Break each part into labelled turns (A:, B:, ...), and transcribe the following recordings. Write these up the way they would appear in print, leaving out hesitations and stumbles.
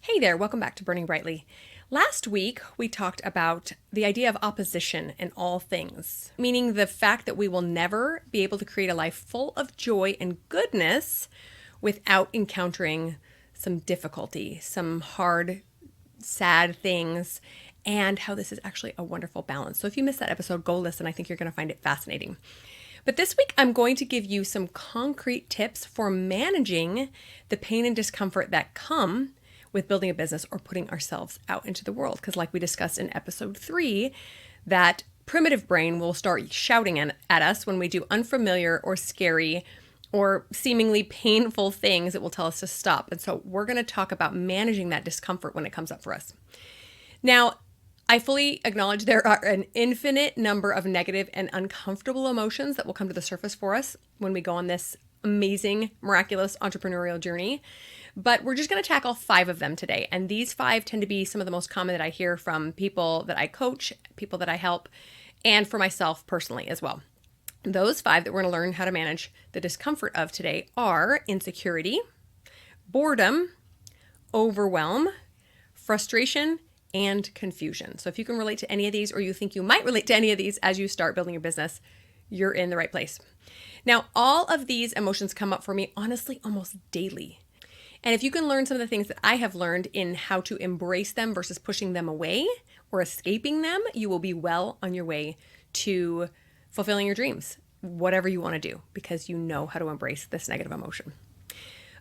A: Hey there, welcome back to Burning Brightly. Last week, we talked about the idea of opposition in all things, meaning the fact that we will never be able to create a life full of joy and goodness without encountering some difficulty, some hard, sad things, and how this is actually a wonderful balance. So if you missed that episode, go listen. I think you're going to find it fascinating. But this week, I'm going to give you some concrete tips for managing the pain and discomfort that come with building a business or putting ourselves out into the world. Because like we discussed in episode 3, that primitive brain will start shouting at us when we do unfamiliar or scary or seemingly painful things. It will tell us to stop. And so we're going to talk about managing that discomfort when it comes up for us. Now, I fully acknowledge there are an infinite number of negative and uncomfortable emotions that will come to the surface for us when we go on this amazing, miraculous entrepreneurial journey. But we're just going to tackle 5 of them today. And these 5 tend to be some of the most common that I hear from people that I coach, people that I help, and for myself personally as well. Those 5 that we're going to learn how to manage the discomfort of today are insecurity, boredom, overwhelm, frustration, and confusion. So if you can relate to any of these, or you think you might relate to any of these as you start building your business, you're in the right place. Now, all of these emotions come up for me, honestly, almost daily. And if you can learn some of the things that I have learned in how to embrace them versus pushing them away or escaping them, you will be well on your way to fulfilling your dreams, whatever you want to do, because you know how to embrace this negative emotion.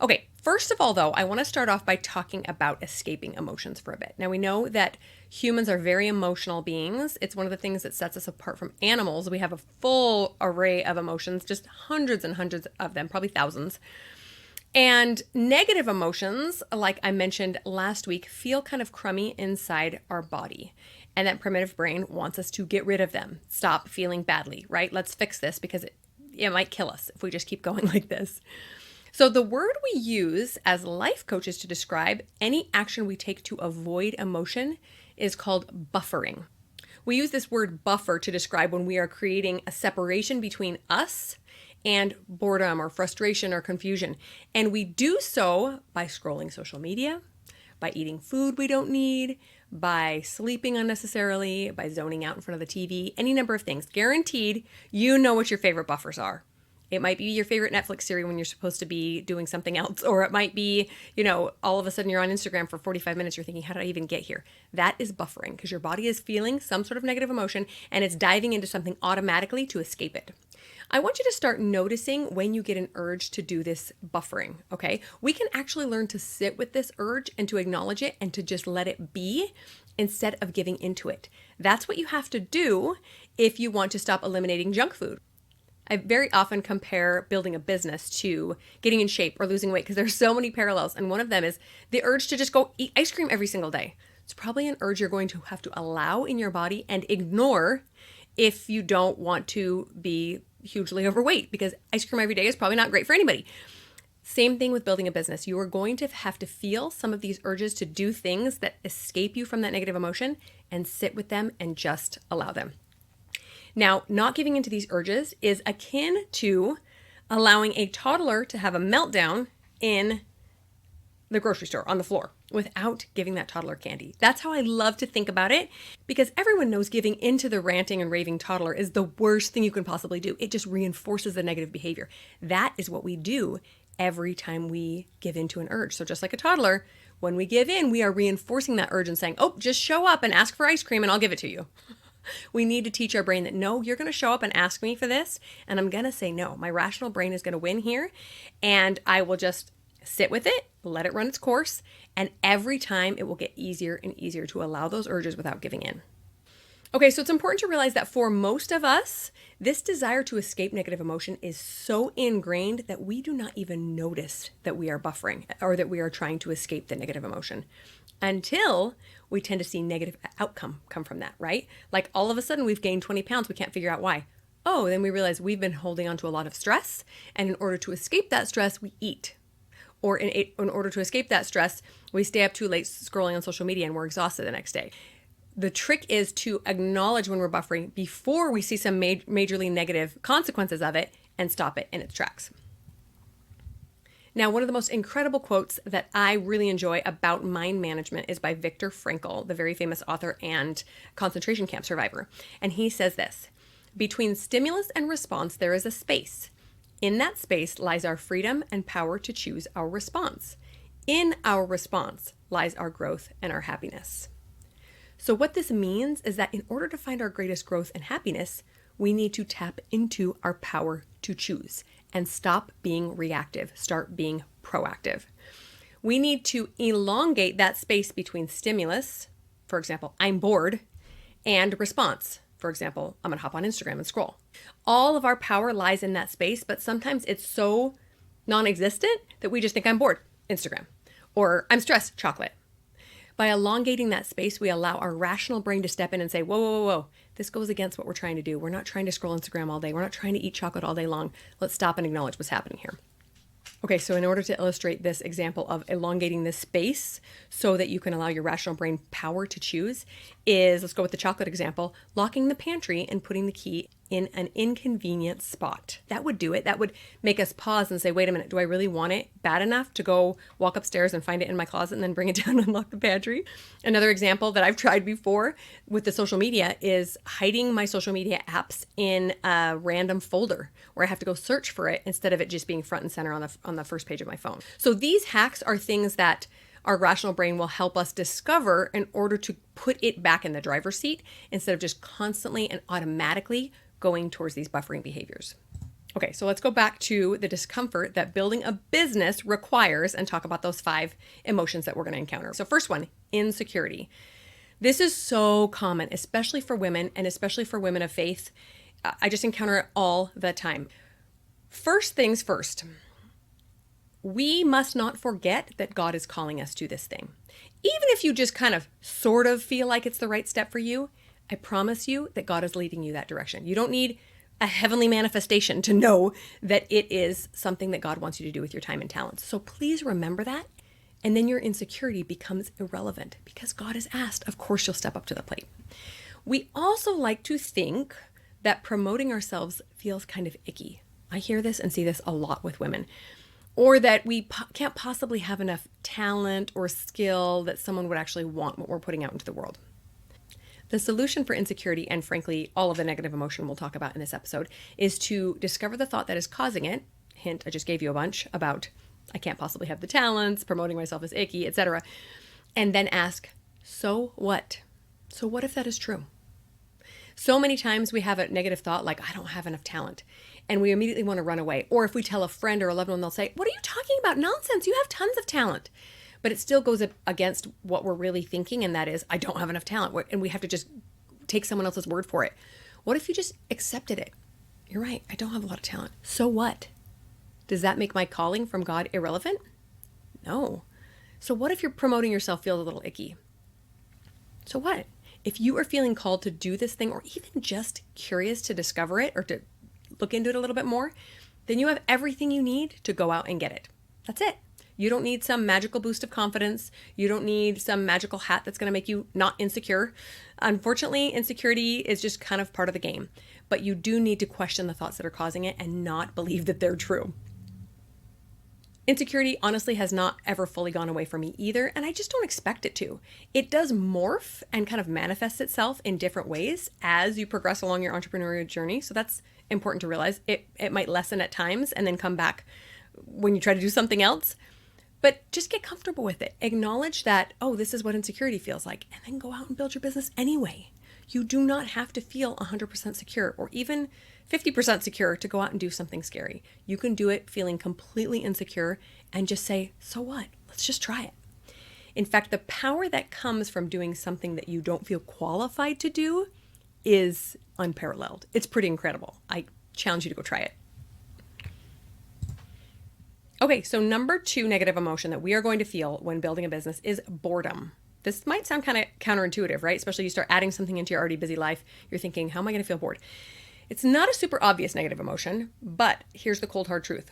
A: Okay, first of all, though, I want to start off by talking about escaping emotions for a bit. Now, we know that humans are very emotional beings. It's one of the things that sets us apart from animals. We have a full array of emotions, just hundreds and hundreds of them, probably thousands. And negative emotions, like I mentioned last week, feel kind of crummy inside our body. And that primitive brain wants us to get rid of them, stop feeling badly, right? Let's fix this because it might kill us if we just keep going like this. So the word we use as life coaches to describe any action we take to avoid emotion is called buffering. We use this word buffer to describe when we are creating a separation between us and boredom or frustration or confusion. And we do so by scrolling social media, by eating food we don't need, by sleeping unnecessarily, by zoning out in front of the TV, any number of things. Guaranteed, you know what your favorite buffers are. It might be your favorite Netflix series when you're supposed to be doing something else, or it might be, all of a sudden you're on Instagram for 45 minutes, you're thinking, how did I even get here? That is buffering because your body is feeling some sort of negative emotion and it's diving into something automatically to escape it. I want you to start noticing when you get an urge to do this buffering, okay? We can actually learn to sit with this urge and to acknowledge it and to just let it be instead of giving into it. That's what you have to do if you want to stop eliminating junk food. I very often compare building a business to getting in shape or losing weight because there's so many parallels. And one of them is the urge to just go eat ice cream every single day. It's probably an urge you're going to have to allow in your body and ignore if you don't want to be hugely overweight, because ice cream every day is probably not great for anybody. Same thing with building a business. You are going to have to feel some of these urges to do things that escape you from that negative emotion and sit with them and just allow them. Now, not giving into these urges is akin to allowing a toddler to have a meltdown in the grocery store on the floor without giving that toddler candy. That's how I love to think about it, because everyone knows giving into the ranting and raving toddler is the worst thing you can possibly do. It just reinforces the negative behavior. That is what we do every time we give into an urge. So just like a toddler, when we give in, we are reinforcing that urge and saying, oh, just show up and ask for ice cream and I'll give it to you. We need to teach our brain that, no, you're going to show up and ask me for this, and I'm going to say no. My rational brain is going to win here, and I will just sit with it, let it run its course, and every time it will get easier and easier to allow those urges without giving in. Okay, so it's important to realize that for most of us, this desire to escape negative emotion is so ingrained that we do not even notice that we are buffering or that we are trying to escape the negative emotion until we tend to see negative outcome come from that, right? Like all of a sudden we've gained 20 pounds, we can't figure out why. Oh, then we realize we've been holding on to a lot of stress, and in order to escape that stress, we eat. Or in order to escape that stress, we stay up too late scrolling on social media and we're exhausted the next day. The trick is to acknowledge when we're buffering before we see some majorly negative consequences of it and stop it in its tracks. Now, one of the most incredible quotes that I really enjoy about mind management is by Viktor Frankl, the very famous author and concentration camp survivor. And he says this: between stimulus and response, there is a space. In that space lies our freedom and power to choose our response. In our response lies our growth and our happiness. So what this means is that in order to find our greatest growth and happiness, we need to tap into our power to choose and stop being reactive, start being proactive. We need to elongate that space between stimulus, for example, I'm bored, and response. For example, I'm going to hop on Instagram and scroll. All of our power lies in that space, but sometimes it's so non-existent that we just think I'm bored, Instagram, or I'm stressed, chocolate. By elongating that space, we allow our rational brain to step in and say, whoa, whoa, whoa, whoa, this goes against what we're trying to do. We're not trying to scroll Instagram all day. We're not trying to eat chocolate all day long. Let's stop and acknowledge what's happening here. Okay, so in order to illustrate this example of elongating this space so that you can allow your rational brain power to choose is, let's go with the chocolate example, locking the pantry and putting the key in an inconvenient spot. That would do it. That would make us pause and say, wait a minute, do I really want it bad enough to go walk upstairs and find it in my closet and then bring it down and lock the pantry? Another example that I've tried before with the social media is hiding my social media apps in a random folder where I have to go search for it instead of it just being front and center on the first page of my phone. So these hacks are things that our rational brain will help us discover in order to put it back in the driver's seat instead of just constantly and automatically going towards these buffering behaviors. Okay, so let's go back to the discomfort that building a business requires and talk about those 5 emotions that we're going to encounter. So first one, insecurity. This is so common, especially for women and especially for women of faith. I just encounter it all the time. First things first, we must not forget that God is calling us to this thing. Even if you just kind of sort of feel like it's the right step for you, I promise you that God is leading you that direction. You don't need a heavenly manifestation to know that it is something that God wants you to do with your time and talents. So please remember that. And then your insecurity becomes irrelevant because God has asked. Of course, you'll step up to the plate. We also like to think that promoting ourselves feels kind of icky. I hear this and see this a lot with women. Or that we can't possibly have enough talent or skill that someone would actually want what we're putting out into the world. The solution for insecurity, and frankly, all of the negative emotion we'll talk about in this episode, is to discover the thought that is causing it. Hint, I just gave you a bunch about I can't possibly have the talents, promoting myself is icky, etc. And then ask, so what? So what if that is true? So many times we have a negative thought like, I don't have enough talent. And we immediately want to run away. Or if we tell a friend or a loved one, they'll say, what are you talking about? Nonsense. You have tons of talent. But it still goes against what we're really thinking, and that is, I don't have enough talent. And we have to just take someone else's word for it. What if you just accepted it? You're right, I don't have a lot of talent. So what? Does that make my calling from God irrelevant? No. So what if you're promoting yourself feels a little icky? So what? If you are feeling called to do this thing, or even just curious to discover it or to look into it a little bit more, then you have everything you need to go out and get it. That's it. You don't need some magical boost of confidence. You don't need some magical hat that's going to make you not insecure. Unfortunately, insecurity is just kind of part of the game. But you do need to question the thoughts that are causing it and not believe that they're true. Insecurity, honestly, has not ever fully gone away from me either, and I just don't expect it to. It does morph and kind of manifest itself in different ways as you progress along your entrepreneurial journey. So that's important to realize. It might lessen at times and then come back when you try to do something else. But just get comfortable with it. Acknowledge that, oh, this is what insecurity feels like, and then go out and build your business anyway. You do not have to feel 100% secure or even 50% secure to go out and do something scary. You can do it feeling completely insecure and just say, so what? Let's just try it. In fact, the power that comes from doing something that you don't feel qualified to do is unparalleled. It's pretty incredible. I challenge you to go try it. Okay, so number 2 negative emotion that we are going to feel when building a business is boredom. This might sound kind of counterintuitive, right? Especially you start adding something into your already busy life. You're thinking, how am I going to feel bored? It's not a super obvious negative emotion, but here's the cold hard truth.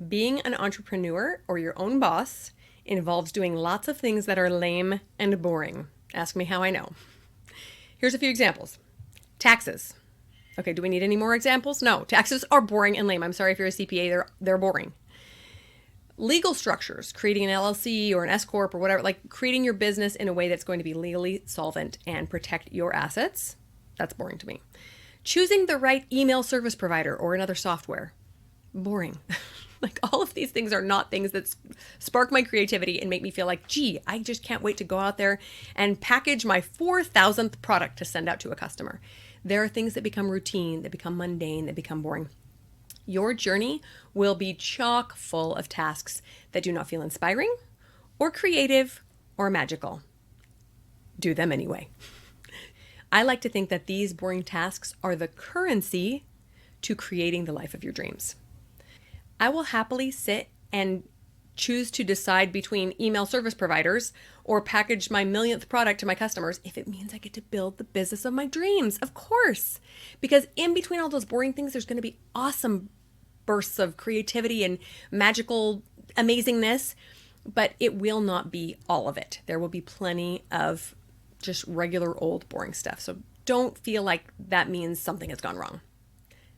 A: Being an entrepreneur or your own boss involves doing lots of things that are lame and boring. Ask me how I know. Here's a few examples. Taxes. Okay, do we need any more examples? No, taxes are boring and lame. I'm sorry if you're a CPA, they're boring. Legal structures, creating an LLC or an S Corp or whatever, like creating your business in a way that's going to be legally solvent and protect your assets. That's boring to me. Choosing the right email service provider or another software. Boring. Like all of these things are not things that spark my creativity and make me feel like, gee, I just can't wait to go out there and package my 4,000th product to send out to a customer. There are things that become routine, that become mundane, that become boring. Your journey will be chock full of tasks that do not feel inspiring or creative or magical. Do them anyway. I like to think that these boring tasks are the currency to creating the life of your dreams. I will happily sit and choose to decide between email service providers or package my millionth product to my customers if it means I get to build the business of my dreams, of course. Because in between all those boring things, there's going to be awesome bursts of creativity and magical amazingness, but it will not be all of it. There will be plenty of just regular old boring stuff. So don't feel like that means something has gone wrong.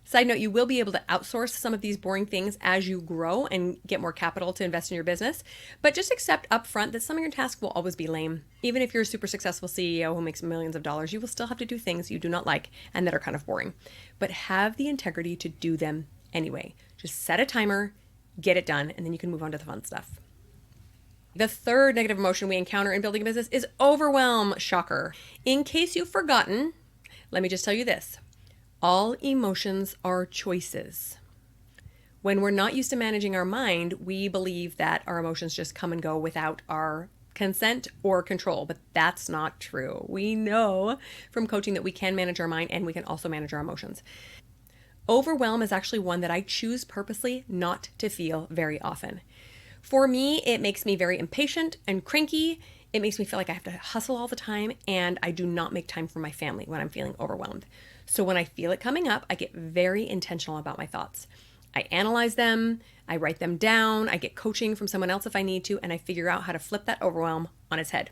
A: Side note, you will be able to outsource some of these boring things as you grow and get more capital to invest in your business, but just accept upfront that some of your tasks will always be lame. Even if you're a super successful CEO who makes millions of dollars, you will still have to do things you do not like and that are kind of boring. But have the integrity to do them anyway. Just set a timer, get it done, and then you can move on to the fun stuff. The third negative emotion we encounter in building a business is overwhelm. Shocker. In case you've forgotten, let me just tell you this. All emotions are choices. When we're not used to managing our mind, we believe that our emotions just come and go without our consent or control, but that's not true. We know from coaching that we can manage our mind and we can also manage our emotions. Overwhelm is actually one that I choose purposely not to feel very often. For me, it makes me very impatient and cranky. It makes me feel like I have to hustle all the time, and I do not make time for my family when I'm feeling overwhelmed. So when I feel it coming up, I get very intentional about my thoughts. I analyze them, I write them down, I get coaching from someone else if I need to, and I figure out how to flip that overwhelm on its head.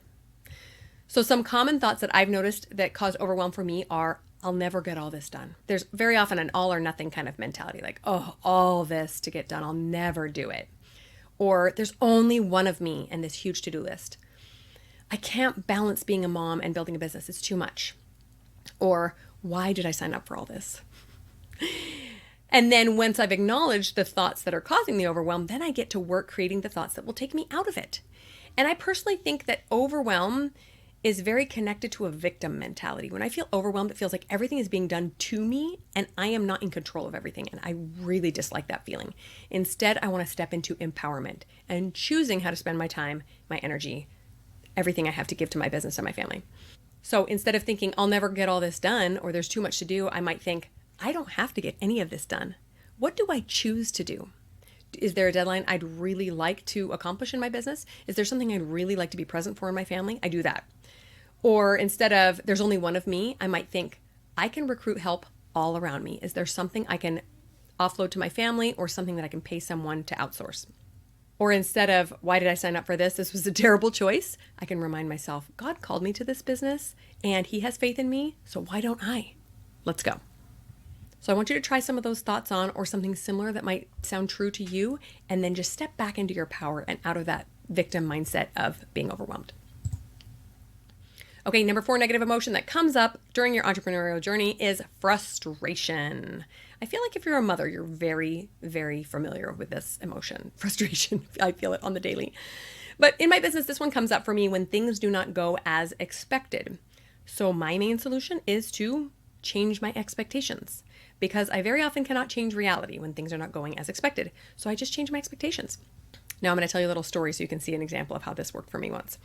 A: So some common thoughts that I've noticed that cause overwhelm for me are, I'll never get all this done. There's very often an all or nothing kind of mentality, like, oh, all this to get done, I'll never do it. Or there's only one of me and this huge to-do list. I can't balance being a mom and building a business. It's too much. Or why did I sign up for all this? And then once I've acknowledged the thoughts that are causing the overwhelm, then I get to work creating the thoughts that will take me out of it. And I personally think that overwhelm is very connected to a victim mentality. When I feel overwhelmed, it feels like everything is being done to me and I am not in control of everything. And I really dislike that feeling. Instead, I want to step into empowerment and choosing how to spend my time, my energy, everything I have to give to my business and my family. So instead of thinking I'll never get all this done or there's too much to do, I might think I don't have to get any of this done. What do I choose to do? Is there a deadline I'd really like to accomplish in my business? Is there something I'd really like to be present for in my family? I do that. Or instead of there's only one of me, I might think I can recruit help all around me. Is there something I can offload to my family or something that I can pay someone to outsource? Or instead of why did I sign up for this? This was a terrible choice. I can remind myself, God called me to this business and he has faith in me. So why don't I? Let's go. So I want you to try some of those thoughts on or something similar that might sound true to you. And then just step back into your power and out of that victim mindset of being overwhelmed. Okay, number 4 negative emotion that comes up during your entrepreneurial journey is frustration. I feel like if you're a mother, you're very, very familiar with this emotion, frustration. I feel it on the daily. But in my business, this one comes up for me when things do not go as expected. So my main solution is to change my expectations because I very often cannot change reality when things are not going as expected. So I just change my expectations. Now I'm going to tell you a little story so you can see an example of how this worked for me once.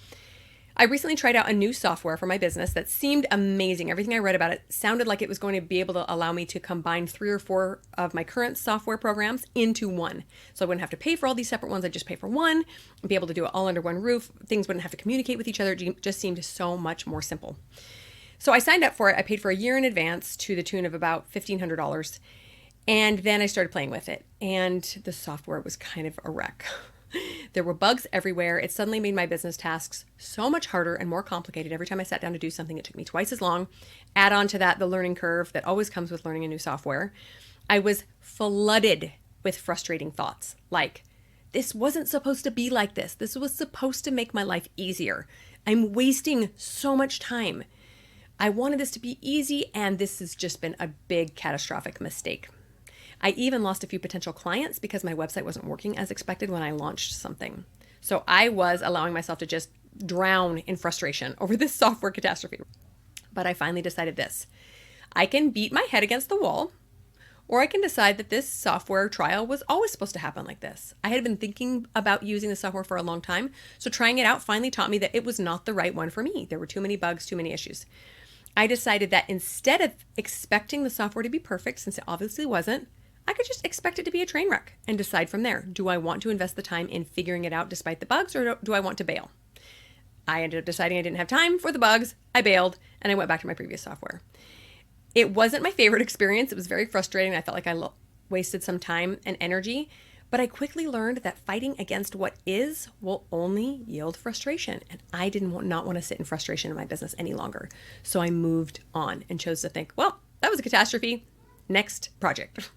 A: I recently tried out a new software for my business that seemed amazing. Everything I read about it sounded like it was going to be able to allow me to combine 3 or 4 of my current software programs into one. So I wouldn't have to pay for all these separate ones. I'd just pay for one and be able to do it all under one roof. Things wouldn't have to communicate with each other. It just seemed so much more simple. So I signed up for it. I paid for a year in advance to the tune of about $1,500. And then I started playing with it. And the software was kind of a wreck. There were bugs everywhere. It suddenly made my business tasks so much harder and more complicated. Every time I sat down to do something, it took me twice as long. Add on to that the learning curve that always comes with learning a new software. I was flooded with frustrating thoughts like, This wasn't supposed to be like this. This was supposed to make my life easier. I'm wasting so much time. I wanted this to be easy, and this has just been a big catastrophic mistake. I even lost a few potential clients because my website wasn't working as expected when I launched something. So I was allowing myself to just drown in frustration over this software catastrophe. But I finally decided this. I can beat my head against the wall, or I can decide that this software trial was always supposed to happen like this. I had been thinking about using the software for a long time, so trying it out finally taught me that it was not the right one for me. There were too many bugs, too many issues. I decided that instead of expecting the software to be perfect, since it obviously wasn't, I could just expect it to be a train wreck and decide from there. Do I want to invest the time in figuring it out despite the bugs, or do I want to bail? I ended up deciding I didn't have time for the bugs. I bailed, and I went back to my previous software. It wasn't my favorite experience. It was very frustrating. I felt like I wasted some time and energy, but I quickly learned that fighting against what is will only yield frustration. And I not want to sit in frustration in my business any longer. So I moved on and chose to think, well, that was a catastrophe. Next project.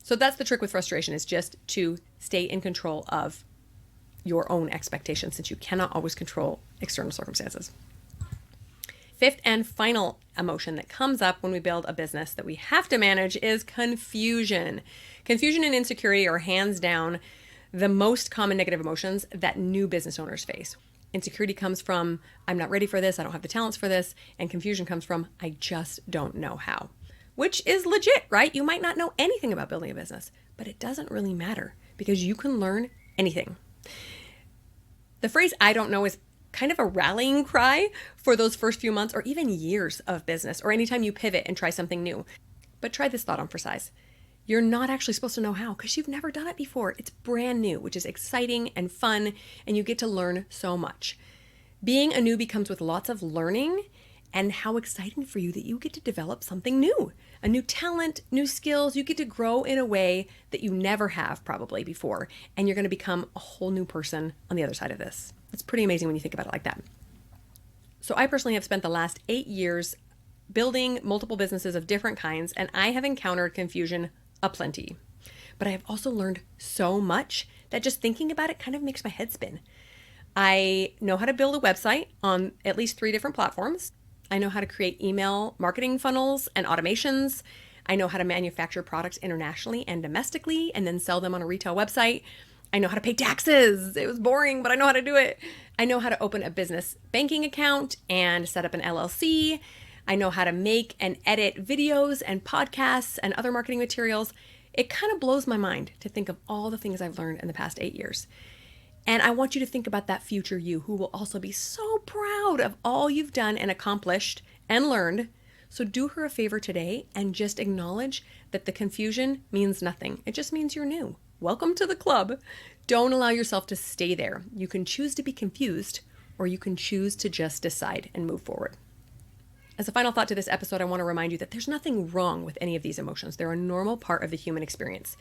A: So that's the trick with frustration, is just to stay in control of your own expectations, since you cannot always control external circumstances. Fifth and final emotion that comes up when we build a business that we have to manage is confusion. Confusion and insecurity are hands down the most common negative emotions that new business owners face. Insecurity comes from, I'm not ready for this, I don't have the talents for this, and confusion comes from, I just don't know how. Which is legit, right? You might not know anything about building a business, but it doesn't really matter because you can learn anything. The phrase I don't know is kind of a rallying cry for those first few months or even years of business, or anytime you pivot and try something new. But try this thought on for size. You're not actually supposed to know how because you've never done it before. It's brand new, which is exciting and fun, and you get to learn so much. Being a newbie comes with lots of learning, and how exciting for you that you get to develop something new, a new talent, new skills. You get to grow in a way that you never have probably before, and you're going to become a whole new person on the other side of this. It's pretty amazing when you think about it like that. So I personally have spent the last 8 years building multiple businesses of different kinds, and I have encountered confusion aplenty. But I have also learned so much that just thinking about it kind of makes my head spin. I know how to build a website on at least 3 different platforms. I know how to create email marketing funnels and automations. I know how to manufacture products internationally and domestically and then sell them on a retail website. I know how to pay taxes. It was boring, but I know how to do it. I know how to open a business banking account and set up an LLC. I know how to make and edit videos and podcasts and other marketing materials. It kind of blows my mind to think of all the things I've learned in the past 8 years. And I want you to think about that future you who will also be so proud of all you've done and accomplished and learned. So do her a favor today and just acknowledge that the confusion means nothing. It just means you're new. Welcome to the club. Don't allow yourself to stay there. You can choose to be confused, or you can choose to just decide and move forward. As a final thought to this episode, I want to remind you that there's nothing wrong with any of these emotions. They're a normal part of the human experience.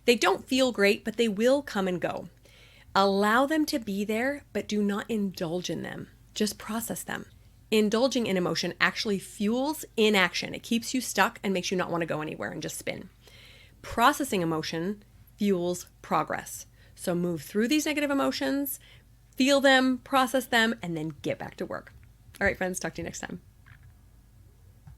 A: They don't feel great, but they will come and go. Allow them to be there, but do not indulge in them. Just process them. Indulging in emotion actually fuels inaction. It keeps you stuck and makes you not want to go anywhere and just spin. Processing emotion fuels progress. So move through these negative emotions, feel them, process them, and then get back to work. All right, friends, talk to you next time.